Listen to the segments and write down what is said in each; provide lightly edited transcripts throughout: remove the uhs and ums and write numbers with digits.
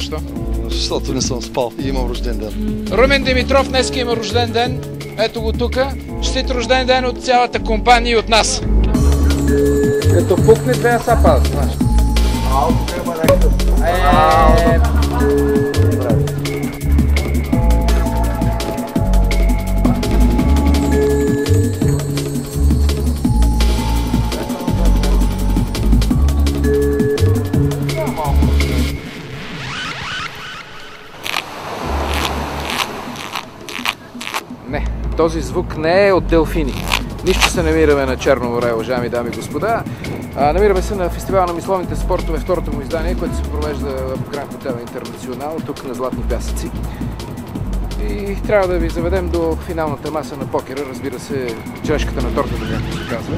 Защо? Защото не съм спал и имам рожден ден. Румен Димитров днес има рожден ден. Ето го тука. Честит рожден ден от цялата компания и от нас. Като пукне две сапа, знаеш. Не, този звук не е от делфини. Нищо се намираме на Черно море, уважаеми дами и господа. Намираме се на фестивала на мисловните спортове, второто му издание, което се провежда в Гранд Хотел Интернационал, тук на Златни пясъци. И трябва да ви заведем до финалната маса на покера, разбира се, черешката на тортата, както се казва.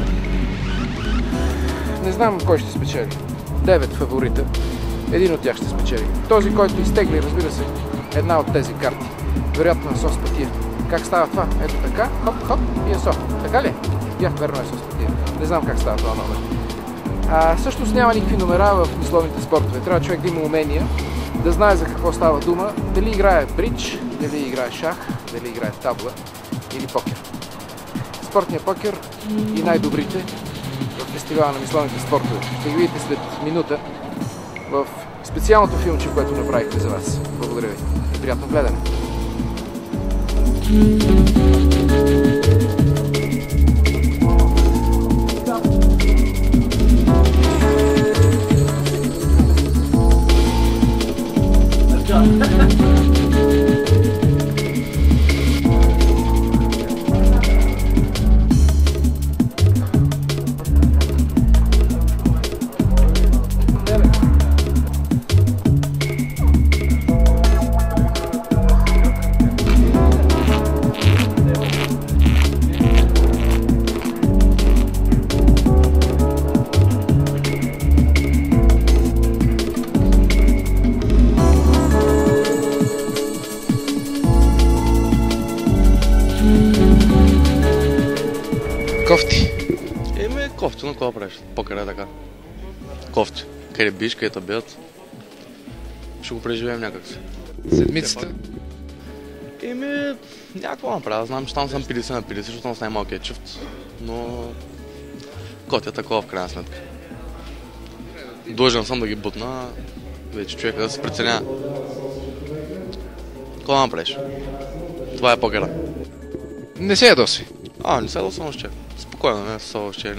Не знам кой ще спечели. 9 фаворита. Един от тях ще спечели. Този, който изтегли, разбира се, една от тези карти. Вероятно на сос пътия. Как става това? Ето така, хоп, и есо. Така ли? Верно е сос пътия. Не знам как става това номер. Всъщност няма никакви номера в мисловните спортове. Трябва човек да има умения, да знае за какво става дума, дали играе бридж, дали играе шах, дали играе табла или покер. Спортният покер и най-добрите в фестивала на мисловните спортове. Ще ги видите след минута в специалното филмче, което направихме за вас. Благодаря ви и приятно гледане! Кофти. Кофти, но какво правиш? Покера е така. Кофти. Къде биш, къде бият. Ще го преживеем някак си. Седмицата? Някакво направя. Знам, че там съм 50 на 50, защото съм с най-малкият чифт. Но... Кофти е такова в крайна сметка. Длъжен съм да ги бутна. Вече човека да се преценя. Какво направиш? Това е покера. Не се ядоси. Не се ядосвам още. Спокойно, не са още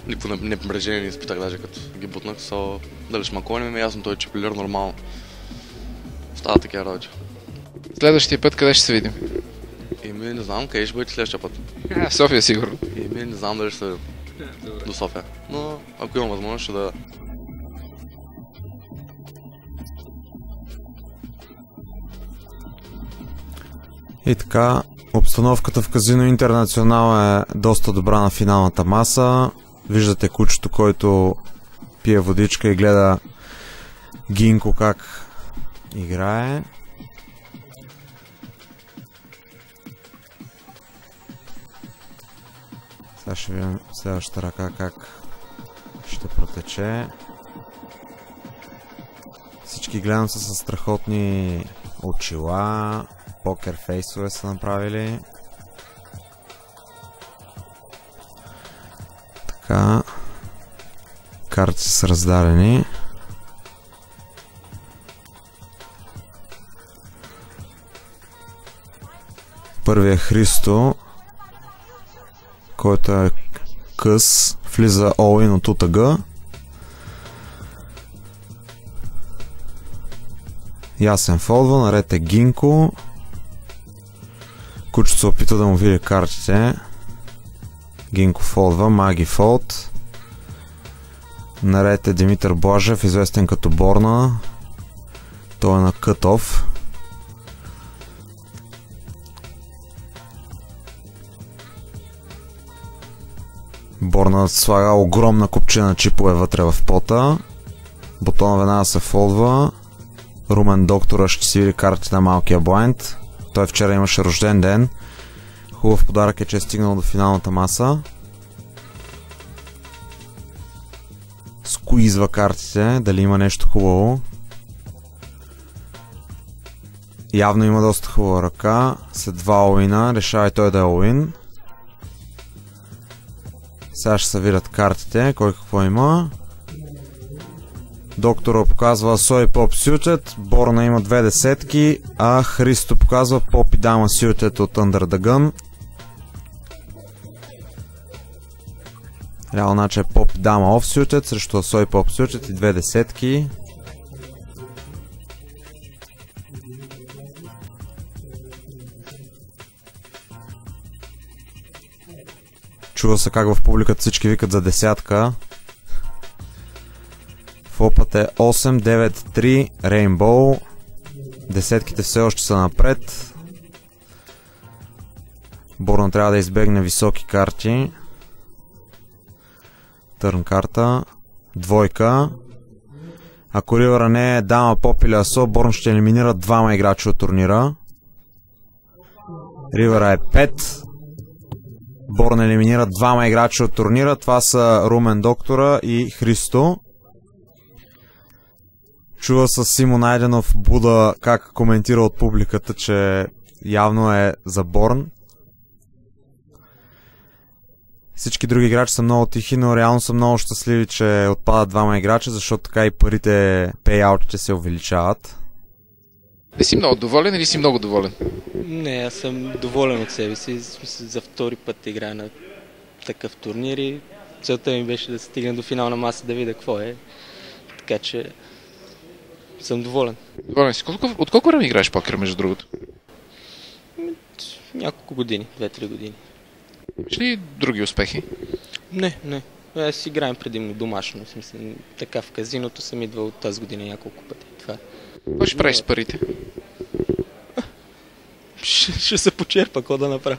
никакво напрежение не изпитах, даже като ги бутнах. Дали шмакони ми, ясно той е чепелир нормално. Става такива работи. Следващия път къде ще се видим? Не знам, къде ще бъдете следващия път. София сигурно. Не знам дали ще се до София. Но ако имам възможност ще да... И така, обстановката в Казино Интернационал е доста добра на финалната маса. Виждате кучето, който пие водичка и гледа Гинко как играе. Сега ще видим следващата ръка как ще протече. Всички гледам са със страхотни очила. Покер фейсове са направили. Така. Карти са раздадени. Първият Христо, който е къс, влиза all-in от утъга. Ясен фолдва, наред е Гинко. Кучето се опита да му види картите. Гинко фолдва, Маги фолд. Наред е Димитър Блажев, известен като Борна. Той е на кът-оф. Борна слага огромна купчина чипове вътре в пота. Бутона веднага се фолдва. Румен доктора ще си види картите на малкия блайнд. Той вчера имаше рожден ден. Хубав подарък е, че е стигнал до финалната маса. Скуизва картите, дали има нещо хубаво. Явно има доста хубава ръка. След 2 all-in-а решава и той да е all-in. Сега ще се видят картите, кой какво има. Доктора показва Асо и Поп Suited, Борна има 2 десетки, а Христо показва Поп и Дама Suited от Under the Gun. Реално значи е Поп и Дама Off Suited срещу Асо и Поп Suited и 2 десетки. Чува се как в публиката всички викат за десятка. Флопът е 8, 9, 3, Rainbow. Десетките все още са напред. Борна трябва да избегне високи карти. Търн карта. Двойка. Ако ривъра не е Дама, Поп или Асо, Борн ще елиминира 2 играчи от турнира. Ривъра е 5. Борн елиминира 2 играчи от турнира. Това са Румен Доктора и Христо. Чува с Симо Найденов Буда как коментира от публиката, че явно е за Борн. Всички други играчи са много тихи, но реално са много щастливи, че отпадат 2 играча, защото така и парите, пейаутите се увеличават. Не си много доволен или си много доволен? Не, аз съм доволен от себе си. За втори път играя на такъв турнир и целта ми беше да стигна до финална маса, да видя какво е. Така че съм доволен. Доволен си. От колко време играеш покер, между другото? Няколко години, 2-3 години. Имаш ли други успехи? Не. Аз играем предимно домашно. В смисъл, така в казиното съм идвал тази година няколко пъти. Това е. Какво ще правиш с парите? Ще се почерпа, какво да направя.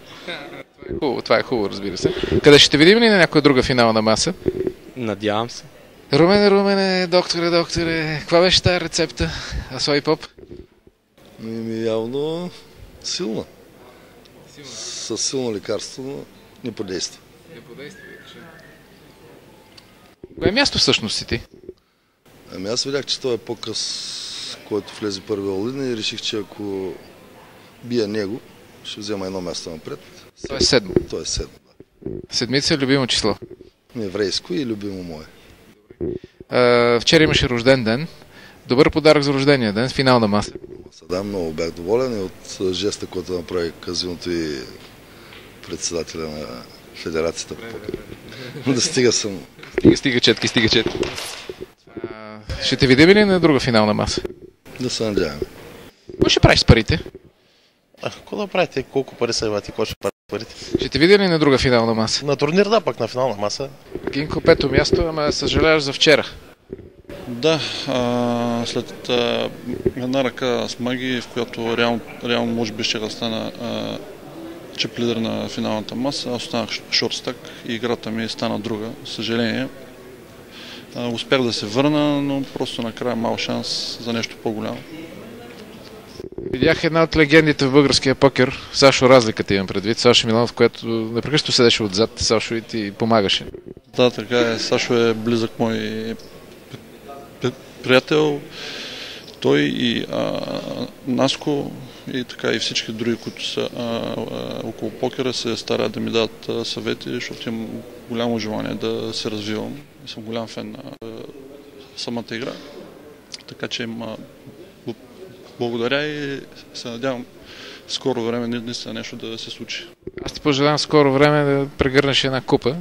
Това е хубаво, разбира се. Къде ще видим ли на някоя друга финална маса? Надявам се. Румене, докторе, каква беше тая рецепта? Асо и Поп? Явно силна. Със силно лекарство, но не подейства. Кое място всъщност си ти? Ами аз видях, че това е показ, който влезе първи all-in и реших, че ако бия него, ще взема едно място напред. Той е седмо. Той е седмо, да. Седмица е любимо число. Еврейско и любимо мое. Вчера имаше рожден ден. Добър подарък за рождения ден, финална маса. Да, много бях доволен и от жеста, който направи казиното и председателя на федерацията по покер. Да стига съм. Стига четки. Ще те видим ли на друга финална маса? Да се надяваме. Какво ще правиш с парите? Какво да правите? Колко пари са имате? Какво ще правите с парите? Ще те видя ли на друга финална маса? На турнир, да, пък на финална маса. Гинко, 5-то място, ама съжаляваш за вчера. Да, след една ръка с Маги, в която реално може би ще да стана чип лидер на финалната маса, аз останах шортстак и играта ми стана друга, съжаление. Успях да се върна, но просто накрая мал шанс за нещо по-голямо. Видях една от легендите в българския покер, Сашо Разликата имам предвид, Сашо Миланов, което непрекъснато седеше отзад, Сашо и ти помагаше. Да, така е. Сашо е близък мой приятел. Той и Наско и така и всички други, които са около покера, се стараят да ми дадат съвети, защото имам голямо желание да се развивам. Съм голям фен на самата игра. Така че им благодаря и се надявам в скоро време наистина нещо да се случи. Аз ти пожелавам в скоро време да прегърнеш една купа.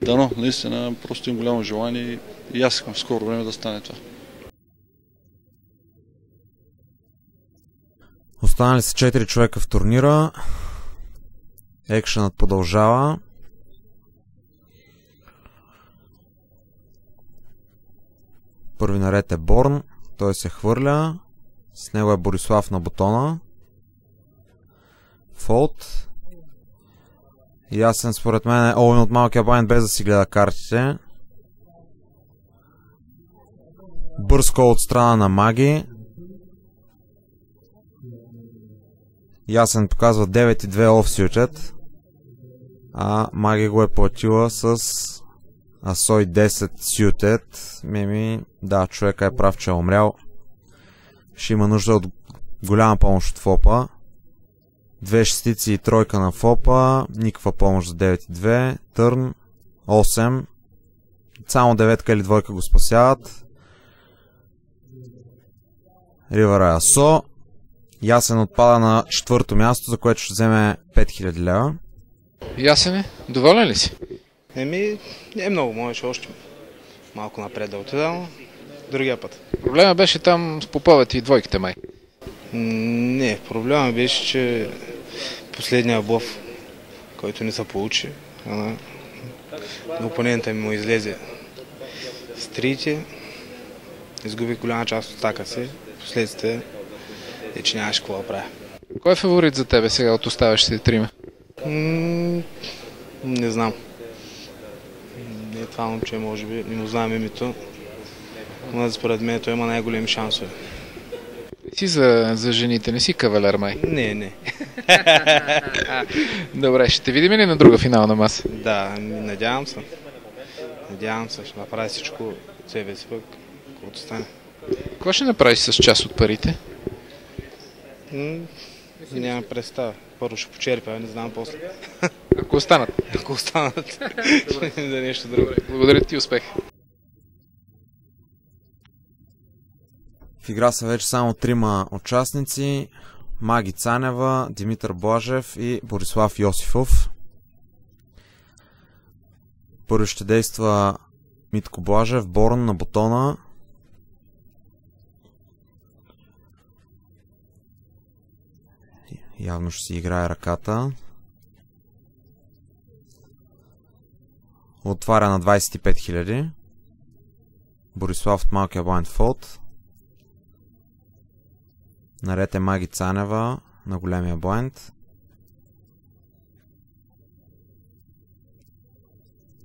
Дано, наистина, просто имам голямо желание и аз искам в скоро време да стане това. Останали са 4 човека в турнира. Екшенът продължава. Първи наред е Борн. Той се хвърля. С него е Борислав на бутона. Фолд. Ясен според мен е all-in от малкия блайнд без да си гледа картите. Бърз кол от страна на Маги. Ясен показва 9 и 2 off-suited. А Маги го е платила с Асой 10 suited. Да, човека е прав, че е умрял. Ще има нужда от Голяма помощ от ФОПа. 2 шестици и тройка на ФОПа. Никаква помощ за 9-2. Търн. 8. Само 9 или двойка го спасяват. Ривър Асо. Ясен отпада на 4-то място, за което ще вземе 5000 лева. Ясен е? Доволен ли си? Не е много, можеше още малко напред да отида, но другия път. Проблема беше там с поповете и двойките май. Не, проблема беше, че последния блъв, който не се получи, на опонента ми му излезе с трите, изгубих голяма част от стака си, последствие е, че нямаш какво да правя. Кой е фаворит за тебе сега от оставащите трима? Не знам. Не, това момче може би, не му знаем името, но според мен той има най-големи шансове. Си за жените, не си кавалер май? Не. Добре, ще те видим ли на друга финална маса? Да, надявам се. Ще направя всичко от себе си пък, каквото стане. Какво ще направиш с част от парите? Нямам представа. Първо ще почерпя, не знам после. Ако останат. Ако останат, за нещо друго. Благодаря ти, успех. В игра са вече само 3 участници. Маги Цанева, Димитър Блажев и Борислав Йосифов. Първо ще действа Митко Блажев, Борн на бутона. Явно ще си играе ръката. Отваря на 25 000. Борислав от малкия blind fold. Наред е Маги Цанева на големия blind.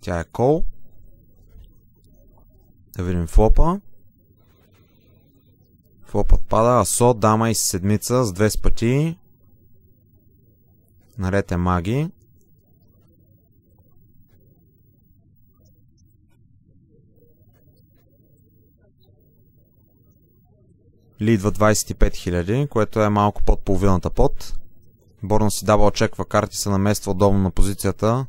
Тя е кол. Да видим флопа. Флопът пада. Асо, дама и седмица с 2 спъти. Наред е Маги. Лидва 25 000, което е малко под половината под. Борна си дабъл чеква карти, се намества удобно на позицията.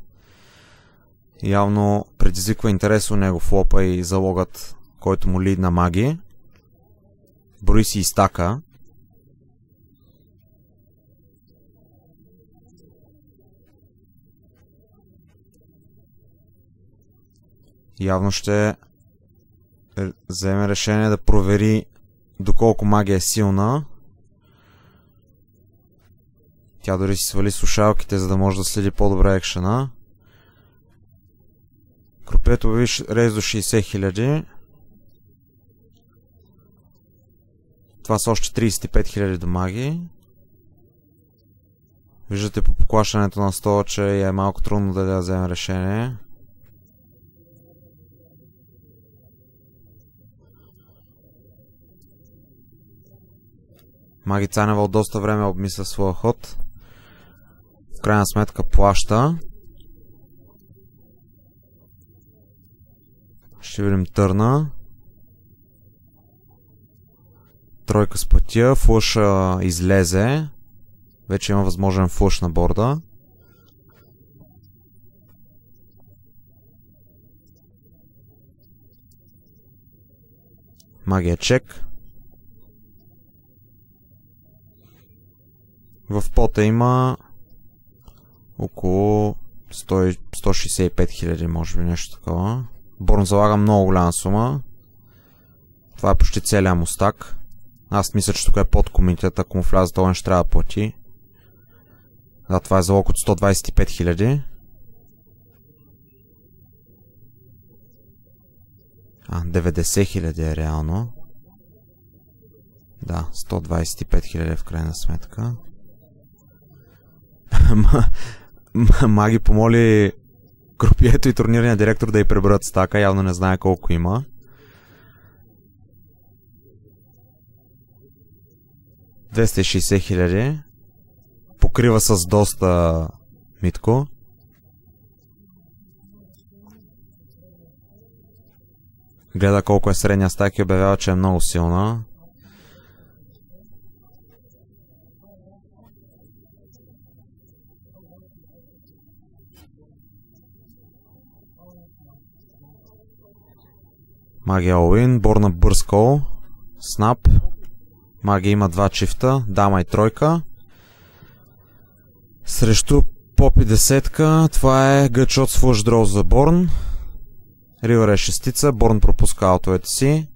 Явно предизвиква интерес у него флопа и залогът, който му лидна Маги. Брои си и стака. Явно ще вземе решение да провери доколко Маги е силна. Тя дори си свали слушалките, за да може да следи по-добре екшена. Крупието виж рейз до 60 000. Това са още 35 000 до Маги. Виждате по поклащането на стола, че е малко трудно да вземе решение. Маги Цанева от доста време обмисля своя ход. В крайна сметка плаща. Ще видим търна. Тройка с пътя. Флъш излезе. Вече има възможен флъш на борда. Магия чек. В пота има около 165 000, може би нещо такова. Борн залага много голяма сума. Това е почти целият му стак. Аз мисля, че тук е под комитет. Ако му вляза долен, ще трябва да плати. Да, това е залог от 125 000. 90 000 е реално. Да, 125 000 в крайна сметка. Маги помоли крупието и турнирния директор да й преберат стака. Явно не знае колко има. $260 000. Покрива с доста Митко. Гледа колко е средния стак и обявява, че е много силна. Маги Олвин, Борна бърз кол, снап. Маги има 2 чифта, дама и тройка. Срещу Попи десетка, това е гъчот с флъш дроу за Борн. Ривър е шестица, Борн пропуска аутовете си.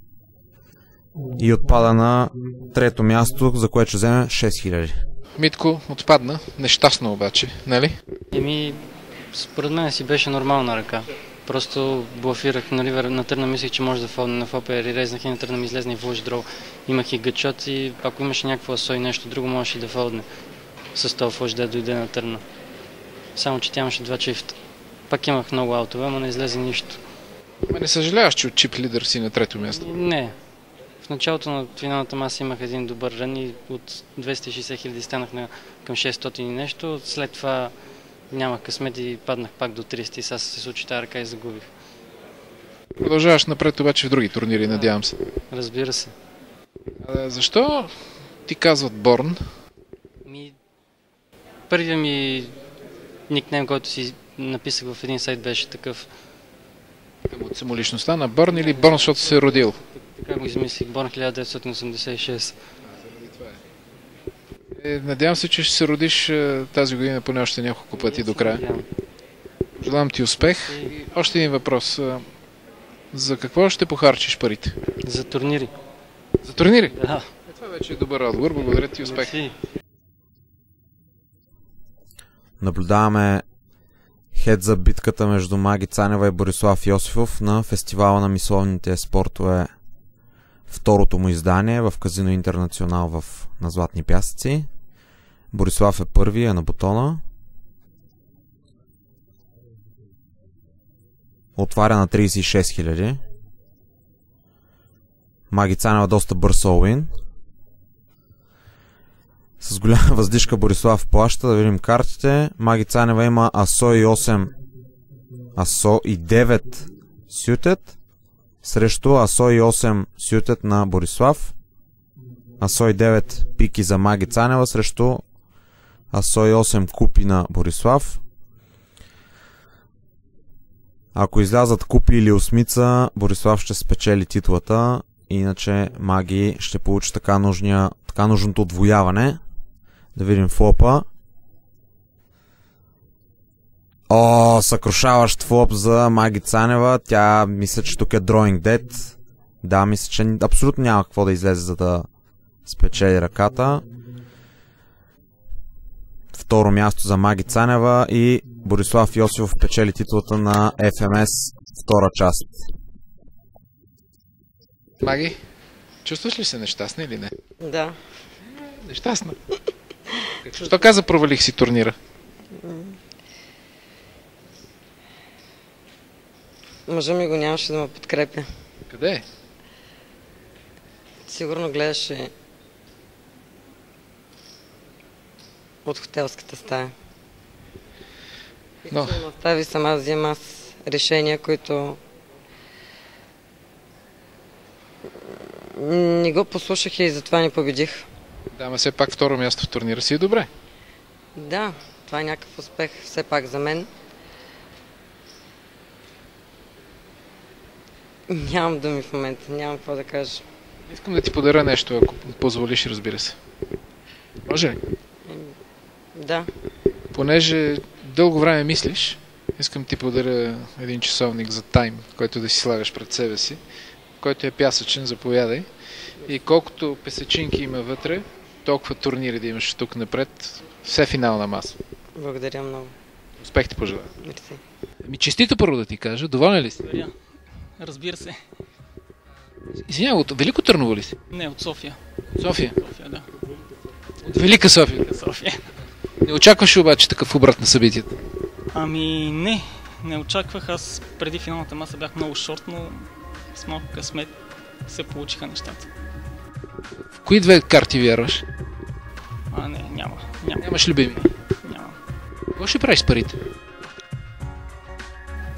И отпада на трето място, за което ще вземе 6000. Митко отпадна, нещастно обаче, нали? Според мен си беше нормална ръка. Просто блафирах на ривър, на търна мислех, че може да фолне на фопер и резнах и на търна ми излезна и флъш дроу. Имах и гъчот и ако имаше някакво асо и нещо друго, можеше да фолдне с този флъш да дойде на търна. Само, че тя имаше 2 чифта. Пак имах много аутове, ама не излезе нищо. Не съжаляваш, че от чип лидер си на трето място? Не. В началото на финалната маса имах един добър рън и от 260 000 станах към 600 и нещо. След това нямах късмет и паднах пак до 300 и сега се случи тази ръка и загубих. Продължаваш напред обаче в други турнири, надявам се. Разбира се. Защо ти казват Борн? Първият ми никнейм, който си написах в един сайт, беше такъв. От самоличността на Борн или Борн, защото се е родил? Така го измислих. Борн 1986. Надявам се, че ще се родиш тази година поне още няколко пъти до края. Желам ти успех. И още един въпрос. За какво ще похарчиш парите? За турнири. За турнири? Да. Това вече е добър отговор. Благодаря ти, успех. Наблюдаваме хед за битката между Маги Цанева и Борислав Йосифов на фестивала на мисловните спортове, второто му издание в Казино Интернационал на Златни пясъци. Борислав е първи, е на бутона. Отваря на 36 000. Маги Цанева доста бърз олвин. С голяма въздишка Борислав плаща, да видим картите. Маги Цанева има асо и 8, асо и 9 сютет срещу асо и 8 сютет на Борислав. Асо и 9 пики за Маги Цанева срещу асо и 8 купи на Борислав. Ако излязат купи или осмица, Борислав ще спечели титлата, иначе Маги ще получи така нужното отвояване. Да видим флопа. Съкрушаващ флоп за Маги Цанева. Тя мисля, че тук е drawing dead. Да, мисля, че абсолютно няма какво да излезе, за да спечели ръката. Второ място за Маги Цанева и Борислав Йосифов печели титлата на FMS втора част. Маги, чувстваш ли се нещастна или не? Да. Нещастна. Що каза провалих си турнира? Мъжа ми го нямаше да ме подкрепя. Къде е? Сигурно гледаше от хотелската стая. Но... Ме остави сама да взема аз решения, които не го послушах и затова не победих. Да, ма все пак второ място в турнира си е добре. Да, това е някакъв успех все пак за мен. Нямам думи в момента, нямам какво да кажа. Искам да ти подаря нещо, ако позволиш, разбира се. Може ли? Да. Понеже дълго време мислиш, искам ти подаря един часовник за тайм, който да си слагаш пред себе си, който е пясъчен, заповядай. И колкото песечинки има вътре, толкова турнири да имаш тук напред, все финална маса. Благодаря много. Успех ти пожелавам. Мерси. Честито първо да ти кажа, доволен ли си? Разбира се. Извинявай, от Велико Търново ли си? Не, от София. От София? София, да. От Велика София? Велика София. Не очакваш обаче такъв обрат на събитията? Ами не очаквах. Аз преди финалната маса бях много шорт, но с малко късмет се получиха нещата. В кои две карти вярваш? Няма. Нямаш любими? Нямам. Какво ще правиш с парите?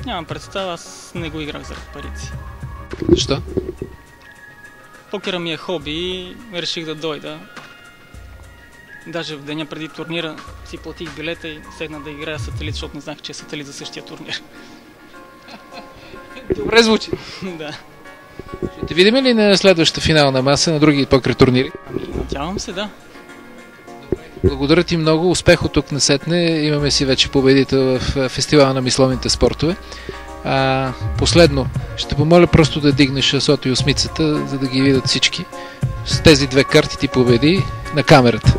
Нямам представа, аз не го играх заради парици. Защо? Покера ми е хоби и реших да дойда. Даже в деня преди турнира си платих билета и седна да играя сателит, защото не знах, че е сателит за същия турнир. Добре звучи. Да. Ще видим ли на следващата финална маса, на други покер турнири? Надявам се, да. Благодаря ти много. Успех от тук насетне. Имаме си вече победител в фестивала на мисловните спортове. Последно, ще помоля просто да дигнеш асото и осмицата, за да ги видят всички. С тези две карти ти победи на камерата.